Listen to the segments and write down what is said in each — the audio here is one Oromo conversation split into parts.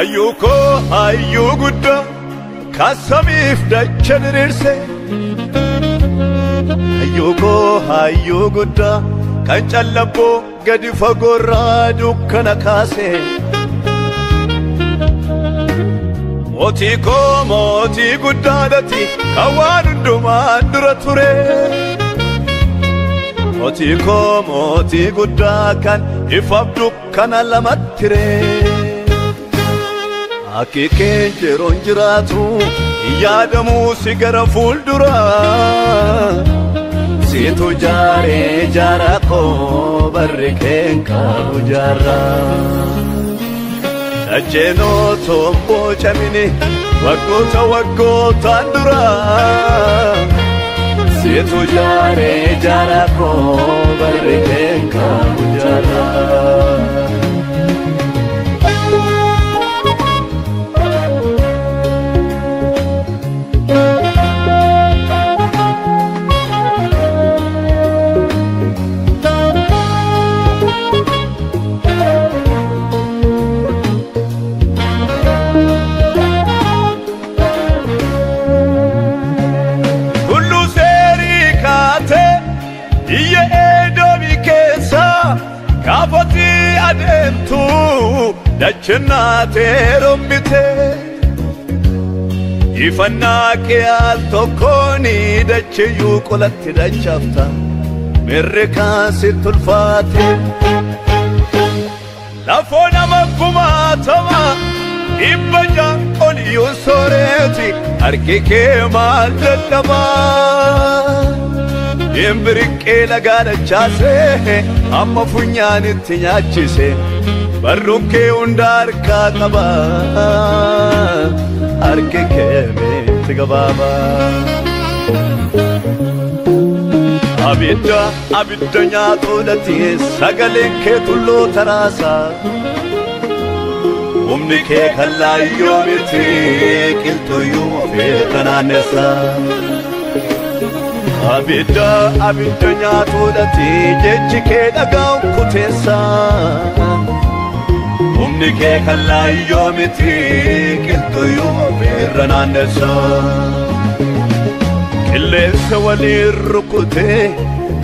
Hayyuko hayyu gudda kasamif dachanirirse Hayyuko hayyu gudda kan callabbo gadi fagorra dukkana kaase Moti gudda dati kawan hundumaan dura ture Moti gudda kan ifab dukkana lamattire Akikeen jeroon jiraatu yaadamuu si gara fuuldura Siitu jaaree jaara koo barri keen qabu jaara Dacheenoo tomboo camini waggootaan dura Siitu jaaree jaara koo barri keen qabu jaara Kaafoti adeemtu dachennatee rombite Ifannaa kee al tokkooni dacheyyuu qolatti dachafta Mirri kaansitti ulfaate Lafoo nama kumaatama dhibba jaanqoliyyuun sooreeti Harki kee maal dadhabaa Yembiriqqee lagaa dachaase amma funyaanitti nyaachise barruun kee hunda harkaa qaba harki kee miti gabaaba Abidda nyaatolati sagaleen kee tulloo taraasa Humni kee kallaayyoo miti qilxuyyuu ofirra naannessa Abidda nyaatolati jechi kee dhagaa'u kuteessa Humni kee kallaayyoo miti qilxuyyuu ofirra naannessa Qilleensa waliin rukutee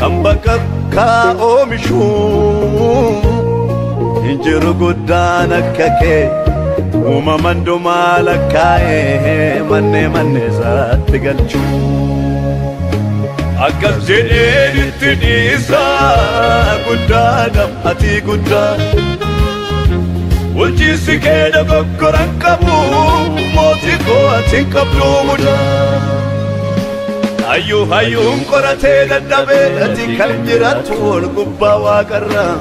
kan bakakkaa oomishu Injiru guddaan akka kee uumaman dhumaa lakkaa'ee manne isaatti galchu Akkas jedheen itti dhiisaa guddaadhaaf ati guddaa Bulchiinsi kee dogoggoran qabu mootii koo ati hin qabdu mudaa Hayyuun qoratee dadhabee ati kan jiraattu ol gubbaa waaqarraa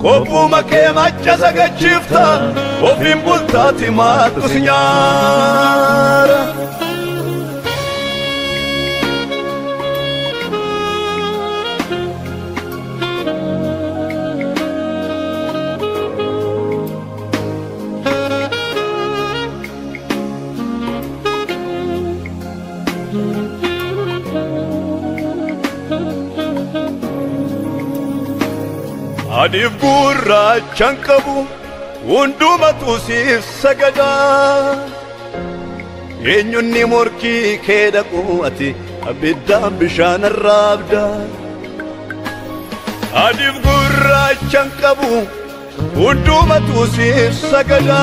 Kobbuma kee macha sagachiifta ofiin bultaati maattu si nyaara Adiif gurraachaan qabu hundumatu siif sagada Eenyunni morkii kee dhaqu ati abiddaan bishaan arraabda Adiif gurraachaan qabu hundumatu siif sagada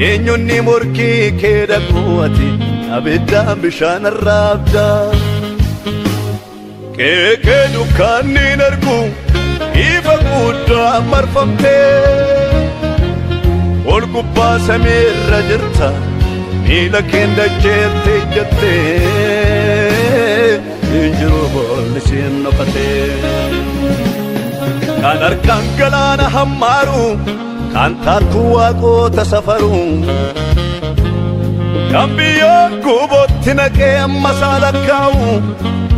Eenyunni morkii kee dhaqu ati abiddaan bishaan arraabda Kee dukkaannin argu ifa guddaa marfamtee Ol gubbaa samiirra jirta miila kee dacheettee ijjattee Injiru boolli siin dhokatee Kan harkaan galaana hammaaru kan taakkuu waaqota safaru Kan biyyoon gubootti naqee amma saalakkaa'u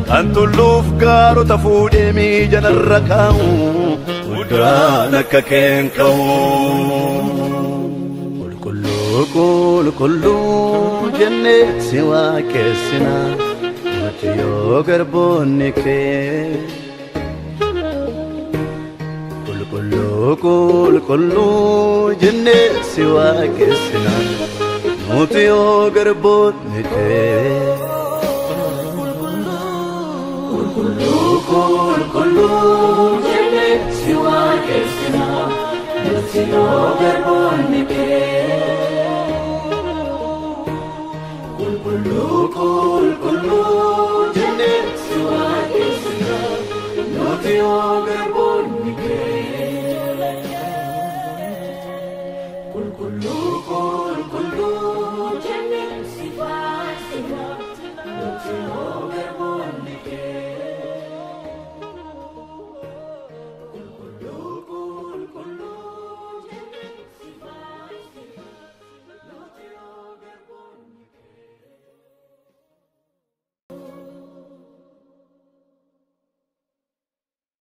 Kan tulluuf gaarota fuudhee miijanarra kaa'u Guddaan akka keen ka'u Qulqulluu jennee si waaqessina Nuti yoo garboonni kee qulqulluu jennee si waaqessina nuti yoo garboonni kee. Qulqulluu jennee si waaqessina nuti yoo garboonni kee. Qulqulluu jennee si waaqessina nuti yoo garboonni kee.